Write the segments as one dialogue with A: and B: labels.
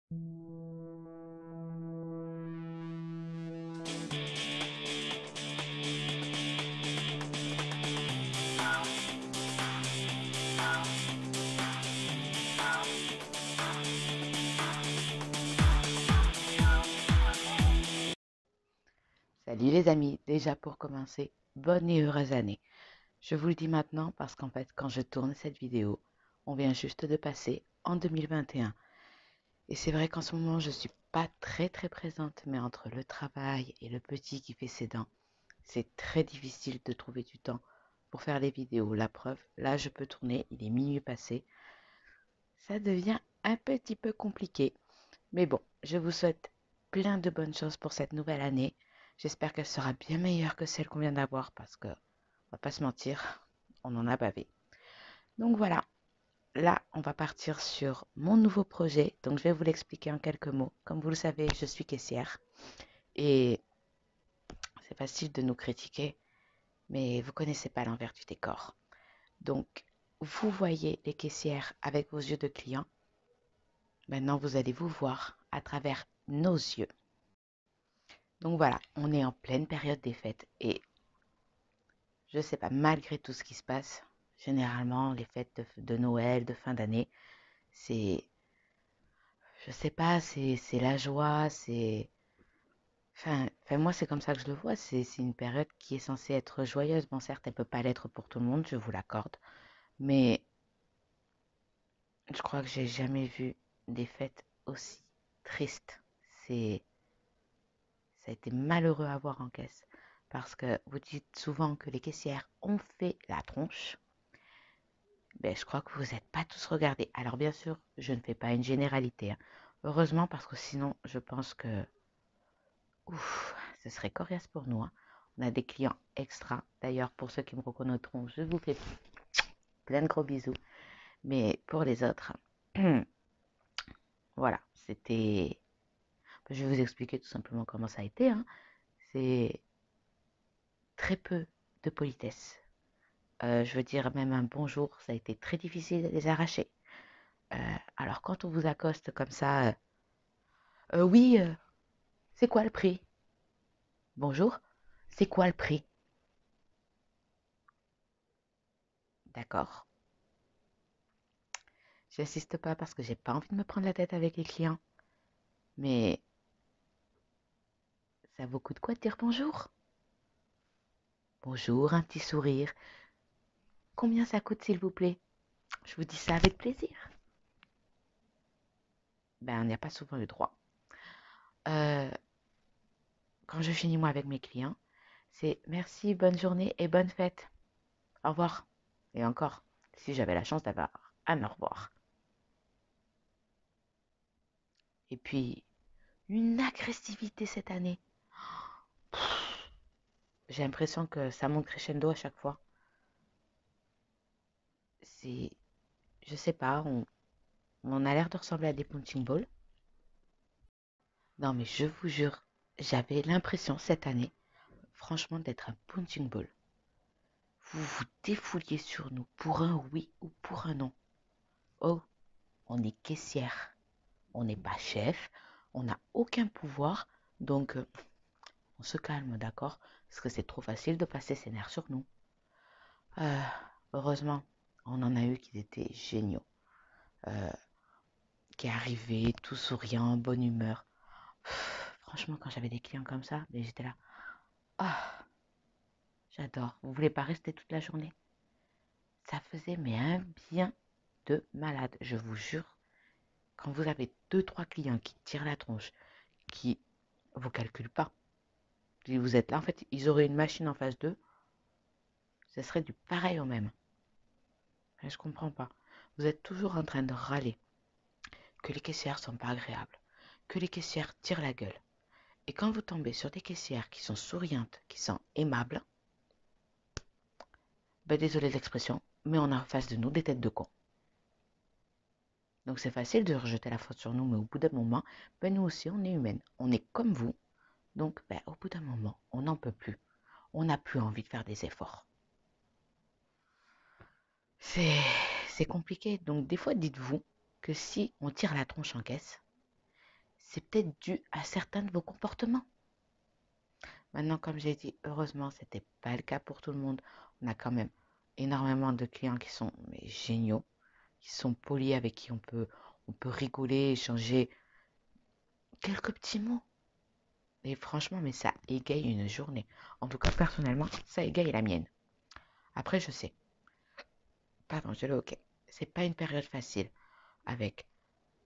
A: Salut les amis, déjà pour commencer, bonne et heureuse année. Je vous le dis maintenant parce qu'en fait, quand je tourne cette vidéo, on vient juste de passer en 2021. Et c'est vrai qu'en ce moment, je suis pas très présente, mais entre le travail et le petit qui fait ses dents, c'est très difficile de trouver du temps pour faire les vidéos. La preuve, là, je peux tourner, il est minuit passé. Ça devient un petit peu compliqué. Mais bon, je vous souhaite plein de bonnes choses pour cette nouvelle année. J'espère qu'elle sera bien meilleure que celle qu'on vient d'avoir parce que, on va pas se mentir, on en a bavé. Donc voilà, là, on va partir sur mon nouveau projet. Donc je vais vous l'expliquer en quelques mots. Comme vous le savez, je suis caissière et c'est facile de nous critiquer, mais vous connaissez pas l'envers du décor. Donc, vous voyez les caissières avec vos yeux de client. Maintenant, vous allez vous voir à travers nos yeux. Donc voilà, on est en pleine période des fêtes et je sais pas, malgré tout ce qui se passe, généralement les fêtes de Noël, de fin d'année, c'est, je sais pas, c'est la joie, c'est, moi c'est comme ça que je le vois, c'est une période qui est censée être joyeuse. Bon certes, elle peut pas l'être pour tout le monde, je vous l'accorde, mais je crois que j'ai jamais vu des fêtes aussi tristes. C'est, Ça a été malheureux à voir en caisse parce que vous dites souvent que les caissières ont fait la tronche. Ben, je crois que vous n'êtes pas tous regardés. Alors bien sûr, je ne fais pas une généralité, hein. Heureusement, parce que sinon, je pense que ouf, ce serait coriace pour nous, hein. On a des clients extra. D'ailleurs, pour ceux qui me reconnaîtront, je vous fais plein de gros bisous. Mais pour les autres, voilà, c'était... Je vais vous expliquer tout simplement comment ça a été, hein. C'est très peu de politesse. Je veux dire, même un bonjour, ça a été très difficile de les arracher. Alors quand on vous accoste comme ça, oui, c'est quoi le prix? Bonjour, c'est quoi le prix? D'accord. J'insiste pas parce que j'ai pas envie de me prendre la tête avec les clients, mais ça vaut coup de quoi de dire bonjour? Bonjour, un petit sourire. Combien ça coûte, s'il vous plaît? Je vous dis ça avec plaisir. Ben, on n'y a pas souvent le droit. Euh, Quand je finis moi avec mes clients, c'est merci, bonne journée et bonne fête. Au revoir. Et encore, si j'avais la chance d'avoir un au revoir. Et puis, une agressivité cette année. J'ai l'impression que ça monte crescendo à chaque fois. C'est, je sais pas, on a l'air de ressembler à des punching balls. Non, mais je vous jure, j'avais l'impression cette année, franchement, d'être un punching ball. Vous vous défouliez sur nous pour un oui ou pour un non. Oh, on est caissière, on n'est pas chef, on n'a aucun pouvoir, donc on se calme, d'accord? Parce que c'est trop facile de passer ses nerfs sur nous. Euh, Heureusement, on en a eu qui étaient géniaux, euh, qui arrivaient tout souriant, bonne humeur. Franchement, quand j'avais des clients comme ça, mais j'étais là. Ah, j'adore. Vous voulez pas rester toute la journée? Ça faisait mais un bien de malade, je vous jure. Quand vous avez deux, trois clients qui tirent la tronche, qui vous calculent pas, si vous êtes là, en fait, ils auraient une machine en face d'eux, ce serait du pareil au même. Mais je comprends pas. Vous êtes toujours en train de râler que les caissières sont pas agréables, que les caissières tirent la gueule. Et quand vous tombez sur des caissières qui sont souriantes, qui sont aimables, ben désolé de l'expression, mais on a en face de nous des têtes de cons. Donc c'est facile de rejeter la faute sur nous, mais au bout d'un moment, ben nous aussi on est humaines, on est comme vous. Donc ben, au bout d'un moment, on n'en peut plus. On n'a plus envie de faire des efforts. C'est c'est compliqué. Donc des fois, dites-vous que si on tire la tronche en caisse, c'est peut-être dû à certains de vos comportements. Maintenant, comme j'ai dit, heureusement, ce n'était pas le cas pour tout le monde. On a quand même énormément de clients qui sont mais, géniaux, qui sont polis, avec qui on peut rigoler, échanger quelques petits mots. Et franchement, mais ça égaye une journée. En tout cas, personnellement, ça égaye la mienne. Après, je sais, pardon, je l'ai ok. C'est pas une période facile avec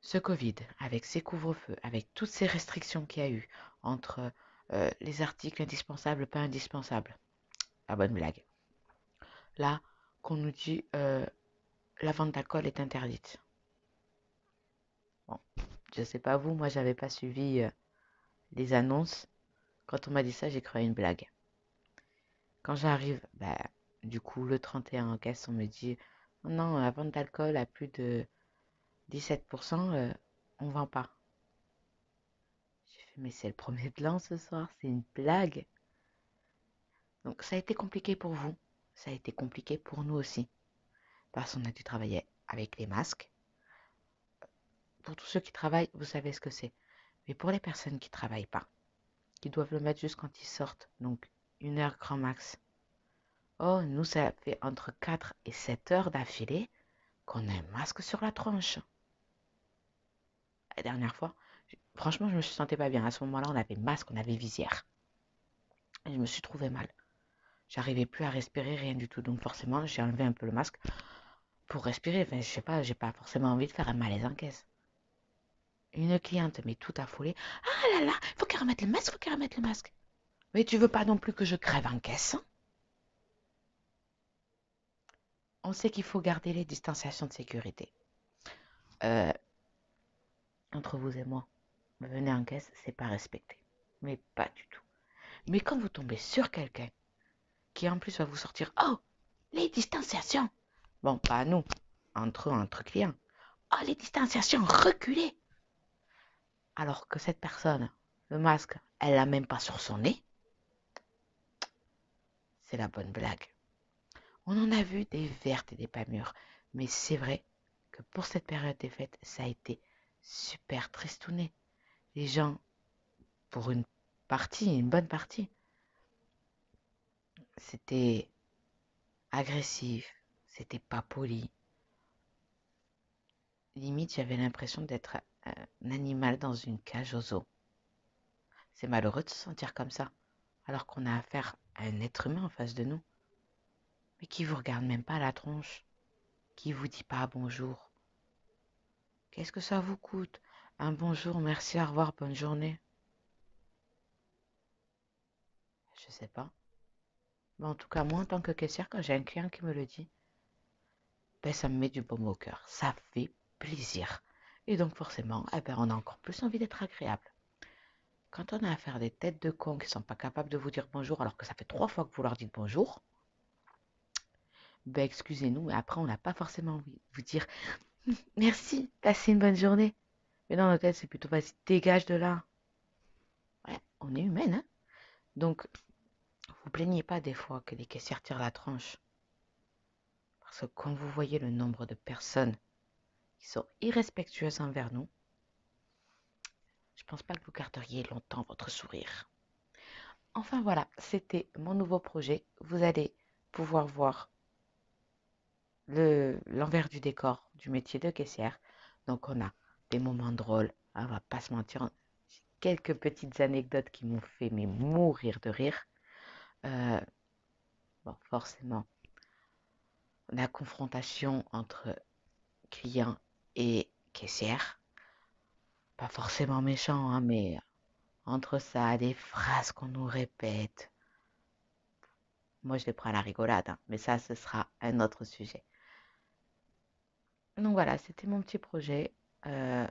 A: ce Covid, avec ces couvre-feux, avec toutes ces restrictions qu'il y a eu entre les articles indispensables, pas indispensables. La bonne blague. Là, qu'on nous dit la vente d'alcool est interdite. Bon, je sais pas vous, moi j'avais pas suivi les annonces. Quand on m'a dit ça, j'ai cru à une blague. Quand j'arrive, bah, du coup, le 31 en caisse, on me dit non, la vente d'alcool à plus de 17%, on vend pas. J'ai fait, mais c'est le premier de l'an ce soir, c'est une blague. Donc ça a été compliqué pour vous, ça a été compliqué pour nous aussi, parce qu'on a dû travailler avec les masques. Pour tous ceux qui travaillent, vous savez ce que c'est. Mais pour les personnes qui ne travaillent pas, qui doivent le mettre juste quand ils sortent, donc 1 heure grand max. Oh, nous, ça fait entre 4 et 7 heures d'affilée qu'on a un masque sur la tronche. La dernière fois, franchement, je me sentais pas bien. À ce moment-là, on avait masque, on avait visière. Et je me suis trouvée mal. J'arrivais plus à respirer, rien du tout. Donc forcément, j'ai enlevé un peu le masque pour respirer. Enfin, je sais pas, j'ai pas forcément envie de faire un malaise en caisse. Une cliente m'est tout affolée. Ah là là, faut qu'elle remette le masque, faut qu'elle remette le masque. Mais tu veux pas non plus que je crève en caisse, hein? On sait qu'il faut garder les distanciations de sécurité. Euh, Entre vous et moi, venez en caisse, c'est pas respecté. Mais pas du tout. Mais quand vous tombez sur quelqu'un qui en plus va vous sortir, oh, les distanciations. Bon, pas nous, entre clients. Oh, les distanciations, reculez. Alors que cette personne, le masque, elle l'a même pas sur son nez. C'est la bonne blague. On en a vu des vertes et des pas mûres. Mais c'est vrai que pour cette période des fêtes, ça a été super tristouné. Les gens, pour une bonne partie, c'était agressif, c'était pas poli. Limite, j'avais l'impression d'être un animal dans une cage aux os. C'est malheureux de se sentir comme ça, alors qu'on a affaire à un être humain en face de nous, mais qui vous regarde même pas à la tronche, qui vous dit pas bonjour. Qu'est-ce que ça vous coûte? Un bonjour, merci, au revoir, bonne journée. Je sais pas. Mais en tout cas, moi, en tant que caissière, quand j'ai un client qui me le dit, ben, ça me met du baume au cœur. Ça fait plaisir. Et donc, forcément, eh ben, on a encore plus envie d'être agréable. Quand on a affaire à des têtes de cons qui sont pas capables de vous dire bonjour alors que ça fait 3 fois que vous leur dites bonjour, ben excusez-nous, mais après on n'a pas forcément envie de vous dire merci, passez une bonne journée. Mais dans notre tête, c'est plutôt vas-y, dégage de là. Ouais, on est humaine, hein. Donc, vous plaignez pas des fois que les caissières tirent la tranche. Parce que quand vous voyez le nombre de personnes qui sont irrespectueuses envers nous, je pense pas que vous garderiez longtemps votre sourire. Enfin voilà, c'était mon nouveau projet. Vous allez pouvoir voir l'envers du décor du métier de caissière. Donc on a des moments drôles, on va pas se mentir, quelques petites anecdotes qui m'ont fait mais mourir de rire. Euh, bon, forcément, la confrontation entre client et caissière, pas forcément méchant, hein, mais entre ça, des phrases qu'on nous répète. Moi, je les prends à la rigolade, hein, mais ça, ce sera un autre sujet. Donc voilà, c'était mon petit projet. Euh,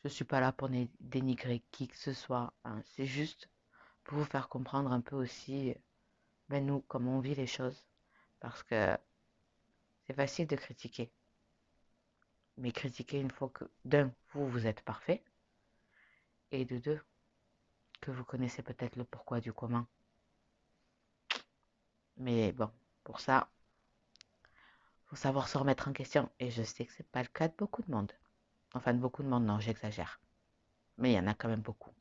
A: je suis pas là pour dénigrer qui que ce soit, hein. C'est juste pour vous faire comprendre un peu aussi, ben nous, comment on vit les choses. Parce que c'est facile de critiquer. Mais critiquer une fois que, d'un, vous êtes parfait. Et de deux, que vous connaissez peut-être le pourquoi du comment. Mais bon, pour ça, faut savoir se remettre en question. Et je sais que c'est pas le cas de beaucoup de monde. Enfin, de beaucoup de monde, non, j'exagère. mais il y en a quand même beaucoup.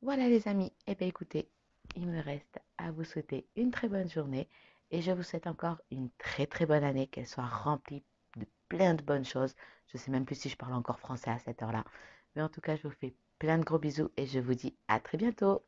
A: Voilà les amis, eh bien écoutez, il me reste à vous souhaiter une très bonne journée et je vous souhaite encore une très très bonne année, qu'elle soit remplie de plein de bonnes choses. Je ne sais même plus si je parle encore français à cette heure-là, mais en tout cas je vous fais plein de gros bisous et je vous dis à très bientôt.